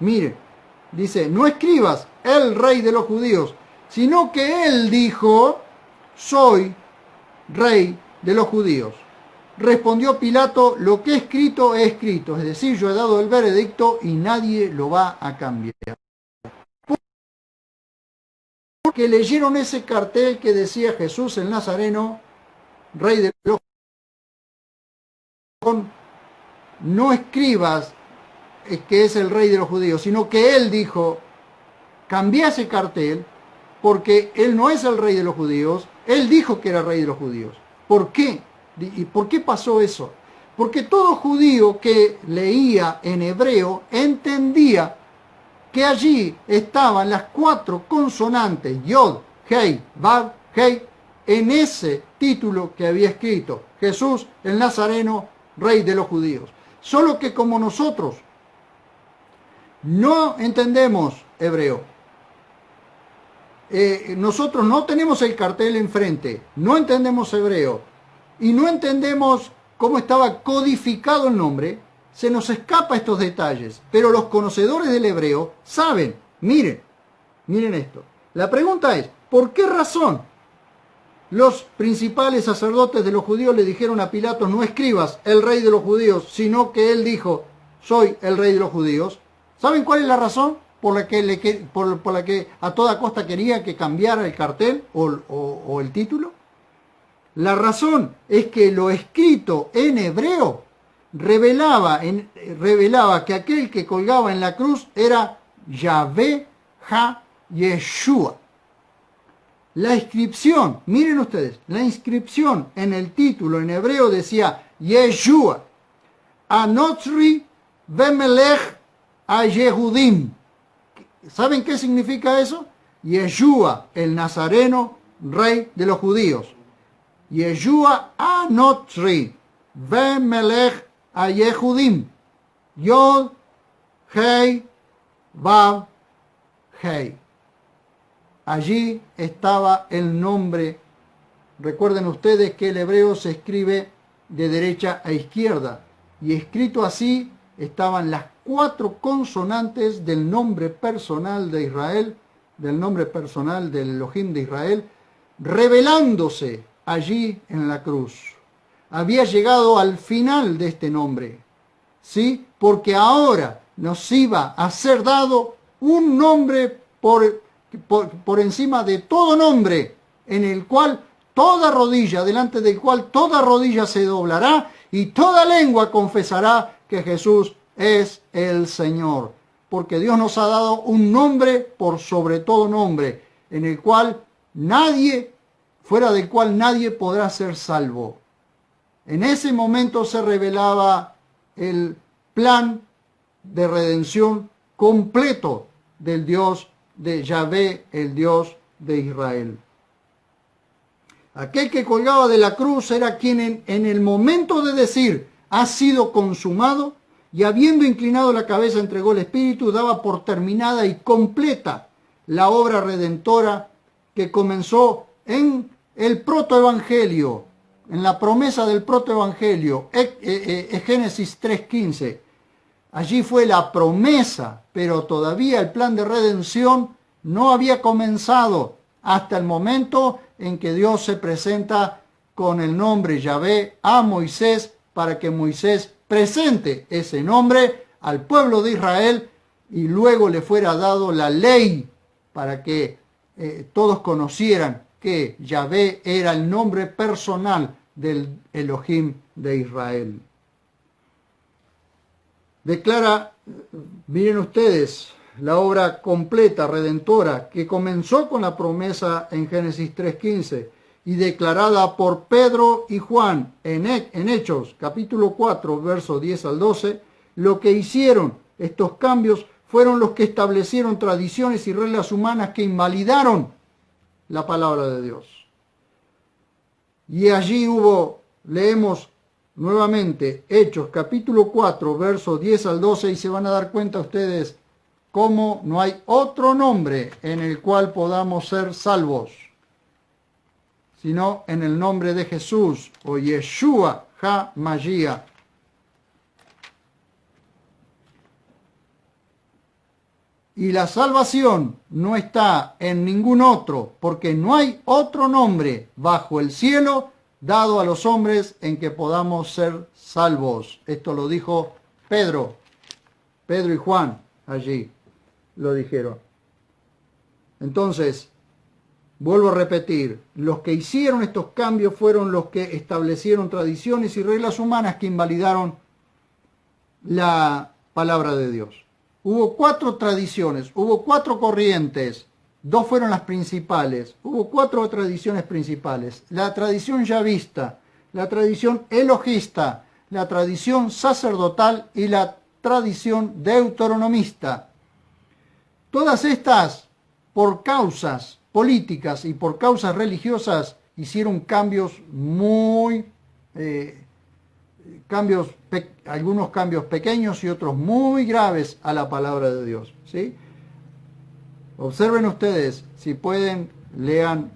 Mire, dice, no escribas el Rey de los Judíos, sino que él dijo, soy Rey de los Judíos. Respondió Pilato, lo que he escrito, es decir, yo he dado el veredicto y nadie lo va a cambiar. Porque leyeron ese cartel que decía Jesús el Nazareno, Rey de los Judíos, no escribas que es el Rey de los Judíos, sino que él dijo, cambia ese cartel, porque él no es el Rey de los Judíos, él dijo que era Rey de los Judíos. ¿Por qué? ¿Y por qué pasó eso? Porque todo judío que leía en hebreo entendía que allí estaban las 4 consonantes, Yod, Hei, Vav, Hei, en ese título que había escrito, Jesús el Nazareno, Rey de los Judíos. Solo que como nosotros no entendemos hebreo, nosotros no tenemos el cartel enfrente, no entendemos hebreo y no entendemos cómo estaba codificado el nombre, se nos escapa estos detalles, pero los conocedores del hebreo saben. Miren esto. La pregunta es, ¿por qué razón los principales sacerdotes de los judíos le dijeron a Pilato, no escribas el Rey de los Judíos, sino que él dijo, soy el Rey de los Judíos? ¿Saben cuál es la razón por la que a toda costa quería que cambiara el cartel o el título? La razón es que lo escrito en hebreo revelaba que aquel que colgaba en la cruz era Yahvé Ha Yeshua. La inscripción, miren ustedes, la inscripción en el título en hebreo decía Yeshua, Anotzri Bemelech a Yehudim. ¿Saben qué significa eso? Yeshua, el Nazareno, Rey de los Judíos. Yeshua Anotzri Bemelech a Yehudim. Yod, Hei, Vav, Hei. Allí estaba el nombre. Recuerden ustedes que el hebreo se escribe de derecha a izquierda. Y escrito así estaban las 4 consonantes del nombre personal de Israel, del nombre personal del Elohim de Israel, revelándose allí en la cruz. Había llegado al final de este nombre, ¿sí? Porque ahora nos iba a ser dado un nombre por encima de todo nombre, en el cual toda rodilla, delante del cual toda rodilla se doblará y toda lengua confesará que Jesús es el Señor. Porque Dios nos ha dado un nombre por sobre todo nombre, en el cual fuera del cual nadie podrá ser salvo. En ese momento se revelaba el plan de redención completo del Dios de Yahvé, el Dios de Israel. Aquel que colgaba de la cruz era quien en el momento de decir ha sido consumado y habiendo inclinado la cabeza entregó el espíritu, daba por terminada y completa la obra redentora que comenzó en el protoevangelio, en la promesa del protoevangelio, Génesis 3:15. Allí fue la promesa, pero todavía el plan de redención no había comenzado hasta el momento en que Dios se presenta con el nombre Yahvé a Moisés para que Moisés presente ese nombre al pueblo de Israel y luego le fuera dado la ley para que todos conocieran que Yahvé era el nombre personal del Elohim de Israel. Declara, miren ustedes, la obra completa, redentora, que comenzó con la promesa en Génesis 3:15 y declarada por Pedro y Juan en Hechos, capítulo 4, versos 10 al 12, lo que hicieron estos cambios fueron los que establecieron tradiciones y reglas humanas que invalidaron la palabra de Dios. Y allí leemos nuevamente Hechos capítulo 4, versos 10 al 12 y se van a dar cuenta ustedes cómo no hay otro nombre en el cual podamos ser salvos, sino en el nombre de Jesús o Yeshua HaMashiach. Y la salvación no está en ningún otro, porque no hay otro nombre bajo el cielo dado a los hombres en que podamos ser salvos. Esto lo dijo Pedro y Juan allí lo dijeron. Entonces, vuelvo a repetir, los que hicieron estos cambios fueron los que establecieron tradiciones y reglas humanas que invalidaron la palabra de Dios. Hubo 4 tradiciones, hubo 4 corrientes, 2 fueron las principales, hubo 4 tradiciones principales. La tradición yavista, la tradición elogista, la tradición sacerdotal y la tradición deuteronomista. Todas estas, por causas políticas y por causas religiosas, hicieron cambios algunos cambios pequeños y otros muy graves a la palabra de Dios, ¿sí? Observen ustedes, si pueden, lean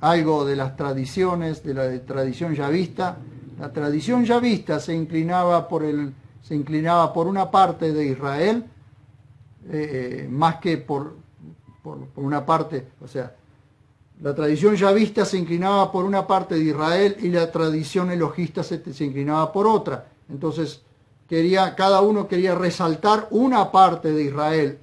algo de las tradiciones, de la tradición yavista. La tradición yavista se inclinaba por una parte de Israel, más que por una parte, o sea, la tradición yavista se inclinaba por una parte de Israel y la tradición elogista se inclinaba por otra. Entonces, cada uno quería resaltar una parte de Israel,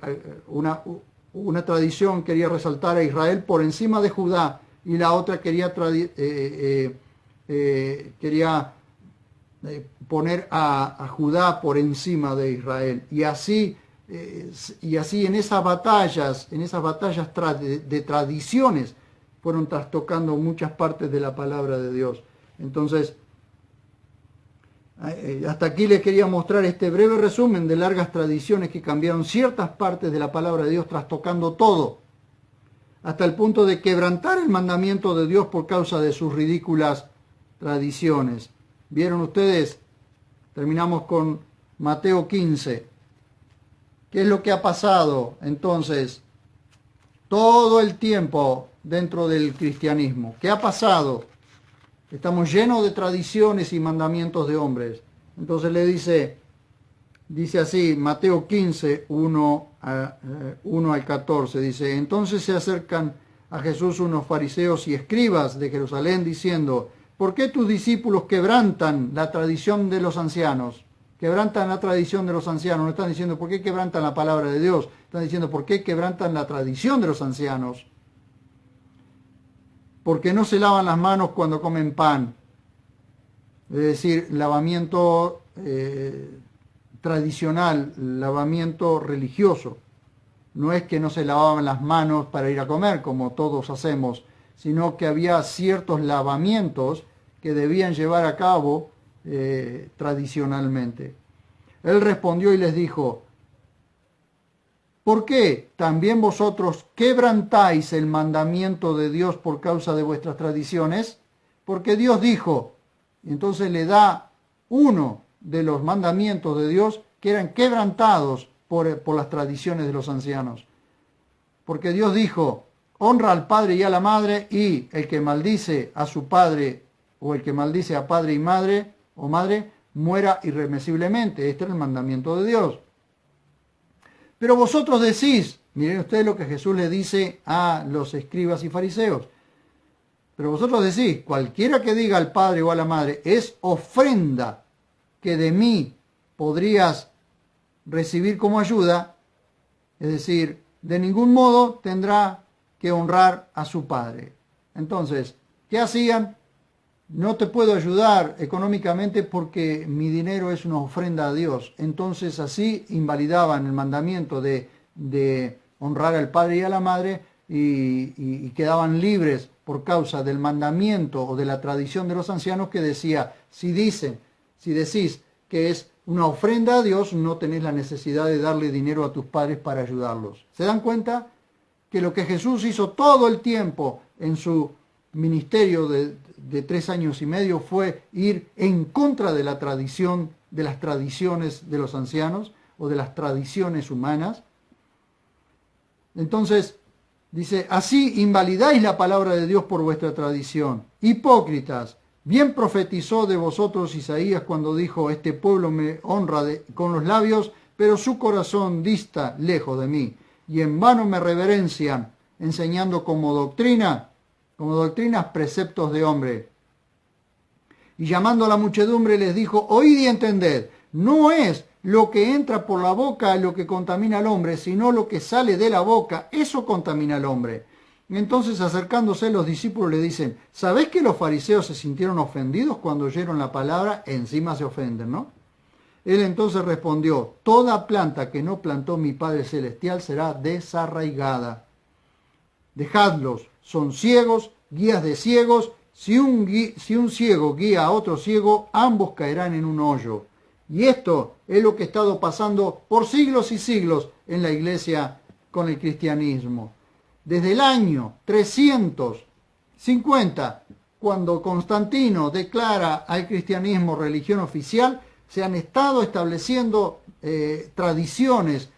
una tradición quería resaltar a Israel por encima de Judá y la otra quería poner a Judá por encima de Israel. Y así en esas batallas de tradiciones, fueron trastocando muchas partes de la palabra de Dios. Entonces, hasta aquí les quería mostrar este breve resumen de largas tradiciones que cambiaron ciertas partes de la palabra de Dios, trastocando todo, hasta el punto de quebrantar el mandamiento de Dios por causa de sus ridículas tradiciones. ¿Vieron ustedes? Terminamos con Mateo 15. ¿Qué es lo que ha pasado entonces todo el tiempo dentro del cristianismo? ¿Qué ha pasado? Estamos llenos de tradiciones y mandamientos de hombres. Entonces le dice así, Mateo 15, 1 al 14, dice: entonces se acercan a Jesús unos fariseos y escribas de Jerusalén diciendo: ¿por qué tus discípulos quebrantan la tradición de los ancianos? Quebrantan la tradición de los ancianos. No están diciendo por qué quebrantan la palabra de Dios. Están diciendo por qué quebrantan la tradición de los ancianos. Porque no se lavan las manos cuando comen pan. Es decir, lavamiento tradicional, lavamiento religioso. No es que no se lavaban las manos para ir a comer, como todos hacemos, sino que había ciertos lavamientos que debían llevar a cabo tradicionalmente. Él respondió y les dijo: ¿por qué también vosotros quebrantáis el mandamiento de Dios por causa de vuestras tradiciones? Porque Dios dijo, y entonces le da uno de los mandamientos de Dios que eran quebrantados por las tradiciones de los ancianos. Porque Dios dijo: honra al padre y a la madre, y el que maldice a su padre o el que maldice a padre y madre o madre, muera irremisiblemente. Este era el mandamiento de Dios. Pero vosotros decís, miren ustedes lo que Jesús le dice a los escribas y fariseos, pero vosotros decís: cualquiera que diga al padre o a la madre, es ofrenda que de mí podrías recibir como ayuda, es decir, de ningún modo tendrá que honrar a su padre. Entonces, ¿qué hacían? No te puedo ayudar económicamente porque mi dinero es una ofrenda a Dios. Entonces así invalidaban el mandamiento de honrar al padre y a la madre y quedaban libres por causa del mandamiento o de la tradición de los ancianos que decía: si decís que es una ofrenda a Dios, no tenés la necesidad de darle dinero a tus padres para ayudarlos. ¿Se dan cuenta? Que lo que Jesús hizo todo el tiempo en su ministerio de 3 años y medio fue ir en contra de la tradición, de las tradiciones de los ancianos o de las tradiciones humanas. Entonces dice: así invalidáis la palabra de Dios por vuestra tradición. Hipócritas, bien profetizó de vosotros Isaías cuando dijo: este pueblo me honra con los labios, pero su corazón dista lejos de mí. y en vano me reverencian, enseñando como doctrinas preceptos de hombre. Y llamando a la muchedumbre les dijo, oíd y entended, no es lo que entra por la boca lo que contamina al hombre, sino lo que sale de la boca, eso contamina al hombre. Entonces acercándose los discípulos le dicen, ¿sabés que los fariseos se sintieron ofendidos cuando oyeron la palabra? Encima se ofenden, ¿no? Él entonces respondió, toda planta que no plantó mi Padre Celestial será desarraigada. Dejadlos, son ciegos, guías de ciegos. Si un ciego guía a otro ciego, ambos caerán en un hoyo. Y esto es lo que ha estado pasando por siglos y siglos en la iglesia con el cristianismo. Desde el año 350, cuando Constantino declara al cristianismo religión oficial, se han estado estableciendo tradiciones,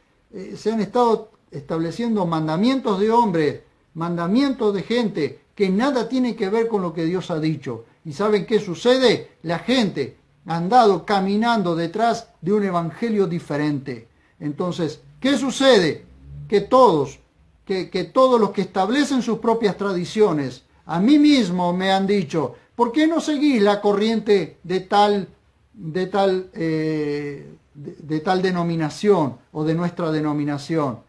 se han estado estableciendo mandamientos de hombres, mandamientos de gente que nada tiene que ver con lo que Dios ha dicho. ¿Y saben qué sucede? La gente ha andado caminando detrás de un evangelio diferente. Entonces, ¿qué sucede? Que todos los que establecen sus propias tradiciones, a mí mismo me han dicho, ¿por qué no seguís la corriente de tal denominación o de nuestra denominación?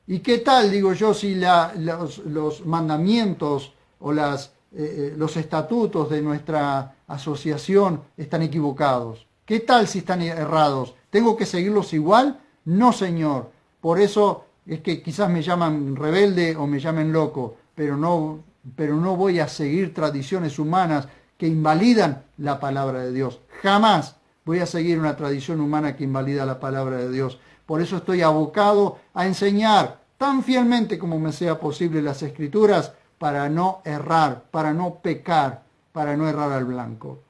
¿Y qué tal, digo yo, si los mandamientos o los estatutos de nuestra asociación están equivocados? ¿Qué tal si están errados? ¿Tengo que seguirlos igual? No, señor. Por eso es que quizás me llaman rebelde o me llamen loco, pero no voy a seguir tradiciones humanas que invalidan la palabra de Dios. Jamás voy a seguir una tradición humana que invalida la palabra de Dios. Por eso estoy abocado a enseñar tan fielmente como me sea posible las Escrituras para no errar, para no pecar, para no errar al blanco.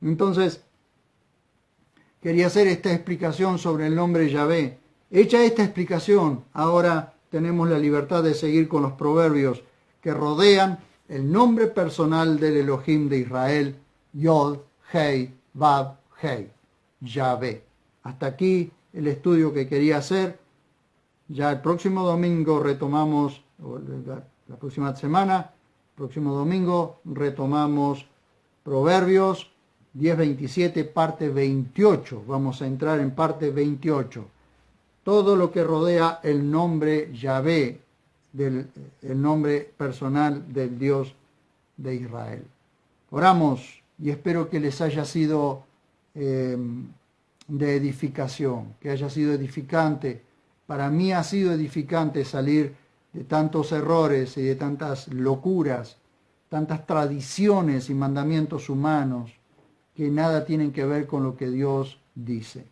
Entonces, quería hacer esta explicación sobre el nombre Yahvé. Hecha esta explicación, ahora tenemos la libertad de seguir con los proverbios que rodean el nombre personal del Elohim de Israel, Yod, Hei, Vav, Hei, Yahvé. Hasta aquí el estudio que quería hacer. Ya el próximo domingo retomamos, la próxima semana, próximo domingo retomamos Proverbios 10:27, parte 28. Vamos a entrar en parte 28. Todo lo que rodea el nombre Yahvé, el nombre personal del Dios de Israel. Oramos y espero que les haya sido de edificación, que haya sido edificante. Para mí ha sido edificante salir de tantos errores y de tantas locuras, tantas tradiciones y mandamientos humanos que nada tienen que ver con lo que Dios dice.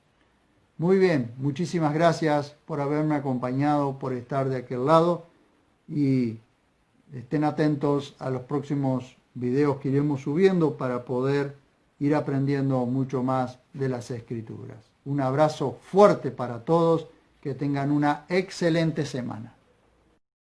Muy bien, muchísimas gracias por haberme acompañado, por estar de aquel lado, y estén atentos a los próximos videos que iremos subiendo para poder ir aprendiendo mucho más de las Escrituras. Un abrazo fuerte para todos, que tengan una excelente semana.